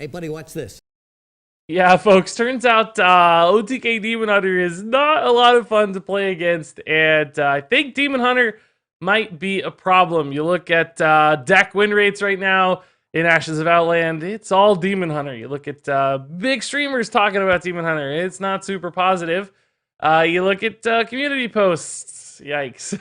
Hey, buddy, watch this. Yeah, folks, turns out OTK Demon Hunter is not a lot of fun to play against, and I think Demon Hunter might be a problem. You look at deck win rates right now in Ashes of Outland, it's all Demon Hunter. You look at big streamers talking about Demon Hunter, it's not super positive. You look at community posts, yikes,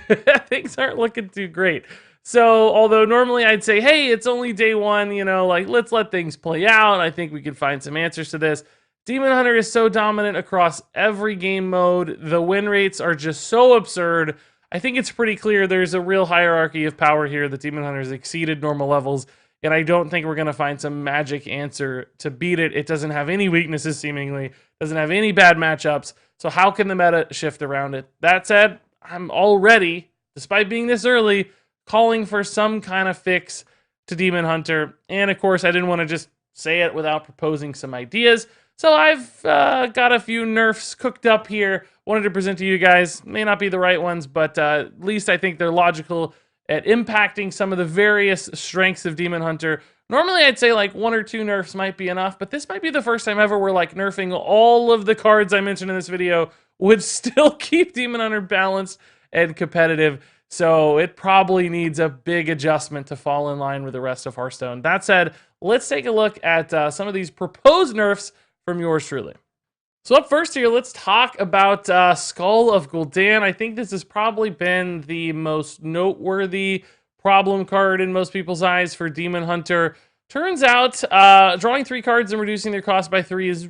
things aren't looking too great. So, although normally I'd say, hey, it's only day one, you know, like let's let things play out. I think we can find some answers to this. Demon Hunter is so dominant across every game mode. The win rates are just so absurd. I think it's pretty clear there's a real hierarchy of power here. The Demon Hunter has exceeded normal levels, and I don't think we're going to find some magic answer to beat it. It doesn't have any weaknesses, seemingly, doesn't have any bad matchups. So how can the meta shift around it? That said, I'm already, despite being this early, calling for some kind of fix to Demon Hunter. And of course, I didn't want to just say it without proposing some ideas. So I've got a few nerfs cooked up here. Wanted to present to you guys. May not be the right ones, but at least I think they're logical at impacting some of the various strengths of Demon Hunter. Normally I'd say like 1 or 2 nerfs might be enough, but this might be the first time ever where like nerfing all of the cards I mentioned in this video would still keep Demon Hunter balanced and competitive. So it probably needs a big adjustment to fall in line with the rest of Hearthstone. That said, let's take a look at some of these proposed nerfs from yours truly. So up first here, let's talk about Skull of Guldan. I think this has probably been the most noteworthy problem card in most people's eyes for Demon Hunter. Turns out, drawing 3 cards and reducing their cost by 3 is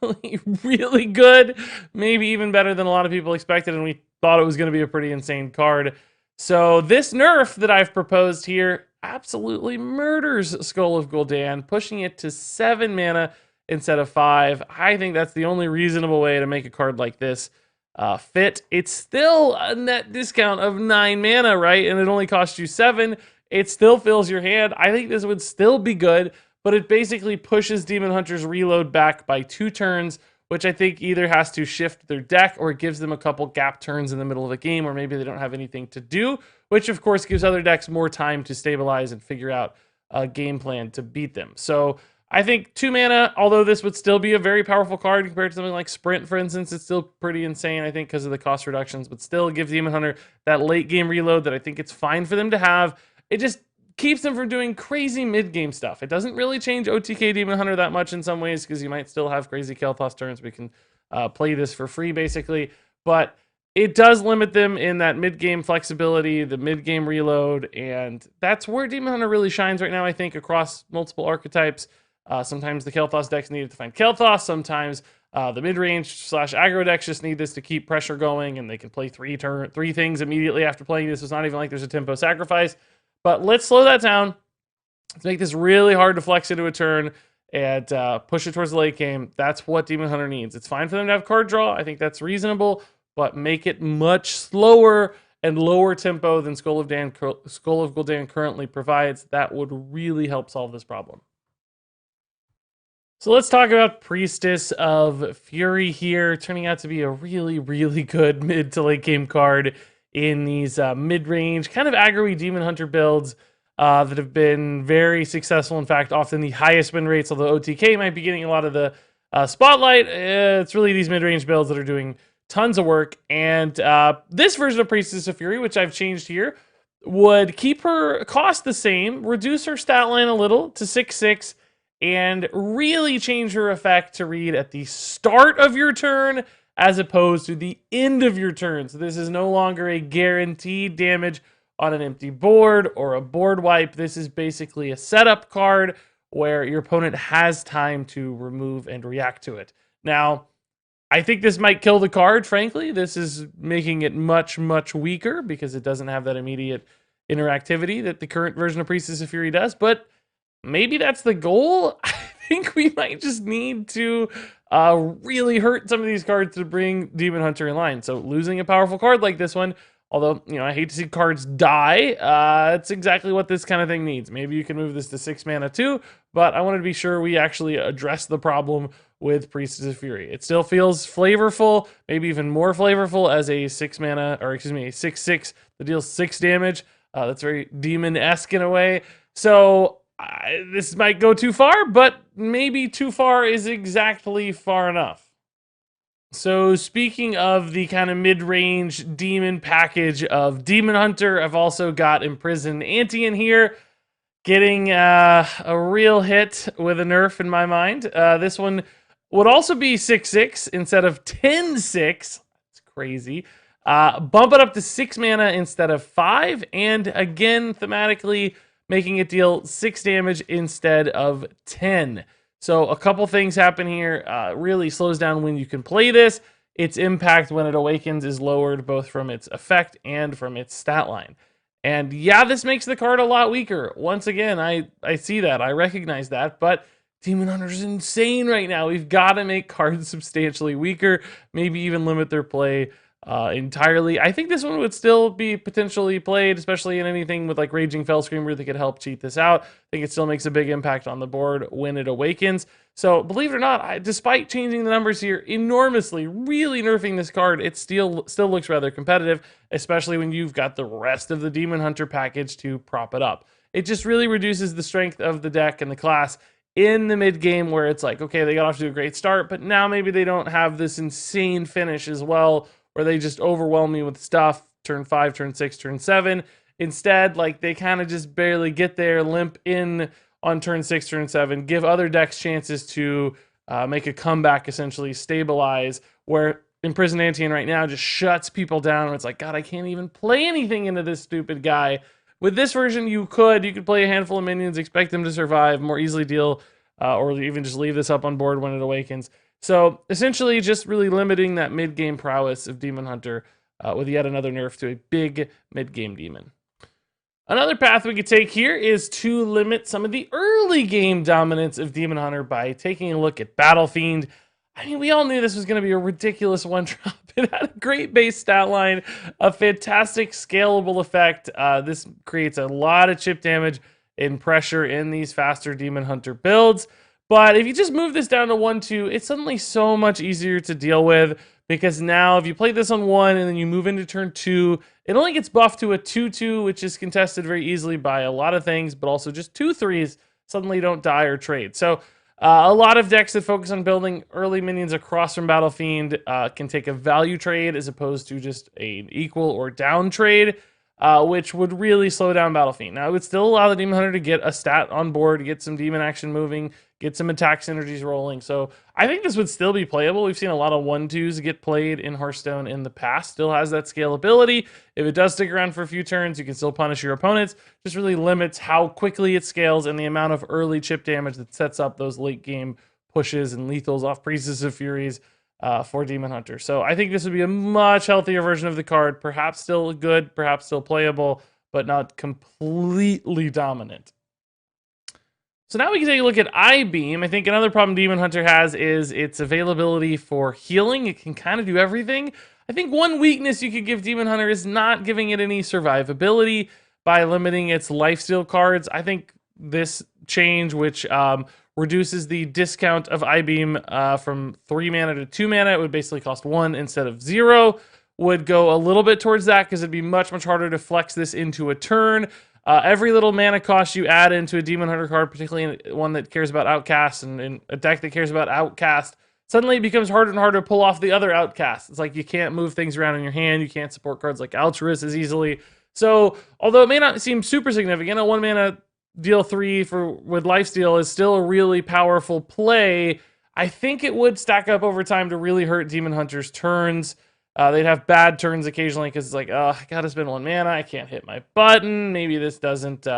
really, really good. Maybe even better than a lot of people expected, and we thought it was going to be a pretty insane card. So this nerf that I've proposed here absolutely murders Skull of Guldan, pushing it to 7 mana instead of 5. I think that's the only reasonable way to make a card like this fit. It's still a net discount of 9 mana, right? And it only costs you 7. It still fills your hand. I think this would still be good, but it basically pushes Demon Hunter's reload back by 2 turns, which I think either has to shift their deck or it gives them a couple gap turns in the middle of a game, or maybe they don't have anything to do, which of course gives other decks more time to stabilize and figure out a game plan to beat them. So I think 2 mana, although this would still be a very powerful card compared to something like Sprint, for instance, it's still pretty insane, I think, because of the cost reductions, but still gives Demon Hunter that late game reload that I think it's fine for them to have. It just keeps them from doing crazy mid-game stuff. It doesn't really change OTK Demon Hunter that much in some ways, because you might still have crazy kill toss turns. We can play this for free, basically. But it does limit them in that mid-game flexibility, the mid-game reload, and that's where Demon Hunter really shines right now, I think, across multiple archetypes. Sometimes the Kel'Thas decks need it to find Kel'Thas. Sometimes the mid-range / aggro decks just need this to keep pressure going, and they can play 3 things immediately after playing this. It's not even like there's a tempo sacrifice. But let's slow that down. Let's make this really hard to flex into a turn and push it towards the late game. That's what Demon Hunter needs. It's fine for them to have card draw. I think that's reasonable, but make it much slower and lower tempo than Skull of Guldan currently provides. That would really help solve this problem. So let's talk about Priestess of Fury here, turning out to be a really, really good mid to late game card in these mid-range, kind of aggro-y Demon Hunter builds that have been very successful. In fact, often the highest win rates, although OTK might be getting a lot of the spotlight. It's really these mid-range builds that are doing tons of work. And this version of Priestess of Fury, which I've changed here, would keep her cost the same, reduce her stat line a little to 6/6, and really change her effect to read at the start of your turn as opposed to the end of your turn. So this is no longer a guaranteed damage on an empty board or a board wipe. This is basically a setup card where your opponent has time to remove and react to it. Now, I think this might kill the card, frankly. This is making it much, much weaker because it doesn't have that immediate interactivity that the current version of Priestess of Fury does, but maybe that's the goal. I think we might just need to really hurt some of these cards to bring Demon Hunter in line. So losing a powerful card like this one, although, you know, I hate to see cards die, it's exactly what this kind of thing needs. Maybe you can move this to 6 mana too, but I wanted to be sure we actually address the problem with Priestess of Fury. It still feels flavorful, maybe even more flavorful as a 6 mana, or excuse me, a 6/6 that deals 6 damage. That's very demon-esque in a way. So this might go too far, but maybe too far is exactly far enough. So speaking of the kind of mid-range demon package of Demon Hunter, I've also got Imprisoned Ante in here, getting a real hit with a nerf in my mind. This one would also be 6/6 instead of 10/6. It's crazy. Bump it up to 6 mana instead of 5, and again, thematically, making it deal 6 damage instead of 10. So a couple things happen here. Really slows down when you can play this. Its impact when it awakens is lowered both from its effect and from its stat line. And yeah, this makes the card a lot weaker. Once again, I see that. I recognize that. But Demon Hunter's insane right now. We've got to make cards substantially weaker. Maybe even limit their play entirely. I think this one would still be potentially played, especially in anything with like Raging Fellscreamer that could help cheat this out. I think it still makes a big impact on the board when it awakens. So believe it or not, despite changing the numbers here enormously, really nerfing this card, it still looks rather competitive, especially when you've got the rest of the Demon Hunter package to prop it up. It just really reduces the strength of the deck and the class in the mid game, where it's like, okay, they got off to a great start, but now maybe they don't have this insane finish as well, where they just overwhelm me with stuff turn 5, turn 6, turn 7. Instead, like, they kind of just barely get there, limp in on turn 6, turn 7, give other decks chances to make a comeback, essentially stabilize, where Imprisoned Ante right now just shuts people down, where it's like, God, I can't even play anything into this stupid guy. With this version, you could play a handful of minions, expect them to survive, more easily deal, or even just leave this up on board when it awakens. So essentially just really limiting that mid-game prowess of Demon Hunter with yet another nerf to a big mid-game demon. Another path we could take here is to limit some of the early game dominance of Demon Hunter by taking a look at Battle Fiend. I mean, we all knew this was going to be a ridiculous one-drop. It had a great base stat line, a fantastic scalable effect. This creates a lot of chip damage and pressure in these faster Demon Hunter builds. But if you just move this down to 1/2, it's suddenly so much easier to deal with, because now if you play this on 1 and then you move into turn 2, it only gets buffed to a 2/2, which is contested very easily by a lot of things, but also just 2/3s suddenly don't die or trade. So a lot of decks that focus on building early minions across from Battle Fiend can take a value trade as opposed to just an equal or down trade, which would really slow down Battle Fiend. Now, it would still allow the Demon Hunter to get a stat on board, get some demon action moving, get some attack synergies rolling. So I think this would still be playable. We've seen a lot of 1/2s get played in Hearthstone in the past. Still has that scalability. If it does stick around for a few turns, you can still punish your opponents. Just really limits how quickly it scales and the amount of early chip damage that sets up those late game pushes and lethals off Priestess of Furies for Demon Hunter. So I think this would be a much healthier version of the card. Perhaps still good, perhaps still playable, but not completely dominant. So now we can take a look at IBeam. I think another problem Demon Hunter has is its availability for healing. It can kind of do everything. I think one weakness you could give Demon Hunter is not giving it any survivability by limiting its lifesteal cards. I think this change, which reduces the discount of IBeam from 3 mana to 2 mana, it would basically cost 1 instead of 0, would go a little bit towards that, because it'd be much, much harder to flex this into a turn. Every little mana cost you add into a Demon Hunter card, particularly one that cares about Outcast and a deck that cares about Outcast, suddenly it becomes harder and harder to pull off the other Outcasts. It's like you can't move things around in your hand. You can't support cards like Altruist as easily. So, although it may not seem super significant, a 1 mana deal 3 with lifesteal is still a really powerful play. I think it would stack up over time to really hurt Demon Hunter's turns. They'd have bad turns occasionally because it's like, oh, I gotta spend 1 mana, I can't hit my button, maybe this doesn't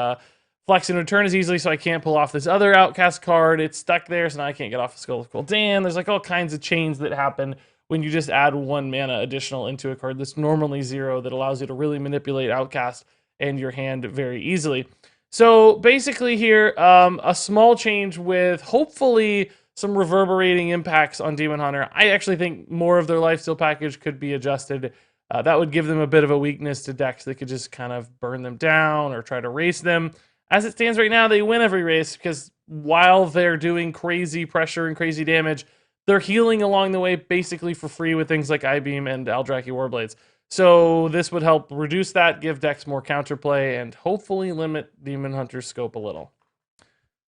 flex into a turn as easily, so I can't pull off this other Outcast card, it's stuck there, so now I can't get off the Skull of Guldan. There's like all kinds of chains that happen when you just add 1 mana additional into a card that's normally 0, that allows you to really manipulate Outcast and your hand very easily. So basically here, a small change with hopefully some reverberating impacts on Demon Hunter. I actually think more of their lifesteal package could be adjusted. That would give them a bit of a weakness to decks that could just kind of burn them down or try to race them. As it stands right now, they win every race because while they're doing crazy pressure and crazy damage, they're healing along the way basically for free with things like IBeam and Eldrazi Warblades. So this would help reduce that, give decks more counterplay, and hopefully limit Demon Hunter's scope a little.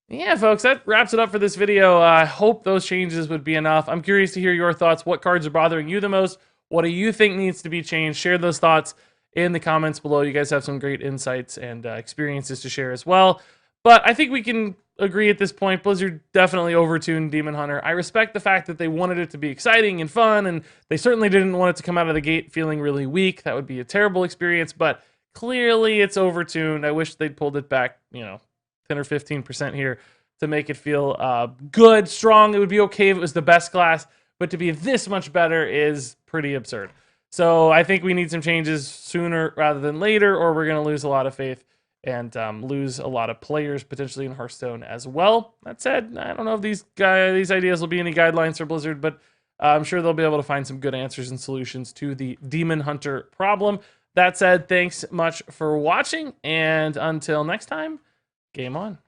Yeah, folks, that wraps it up for this video. I hope those changes would be enough. I'm curious to hear your thoughts. What cards are bothering you the most? What do you think needs to be changed? Share those thoughts in the comments below. You guys have some great insights and experiences to share as well. But I think we can agree at this point, Blizzard definitely overtuned Demon Hunter. I respect the fact that they wanted it to be exciting and fun, and they certainly didn't want it to come out of the gate feeling really weak. That would be a terrible experience, but clearly it's overtuned. I wish they'd pulled it back, 10 or 15% here to make it feel good, strong. It would be okay if it was the best class, but to be this much better is pretty absurd. So I think we need some changes sooner rather than later, or we're going to lose a lot of faith and lose a lot of players potentially in Hearthstone as well. That said, I don't know if these ideas will be any guidelines for Blizzard, but I'm sure they'll be able to find some good answers and solutions to the Demon Hunter problem. That said, thanks much for watching, and until next time, game on.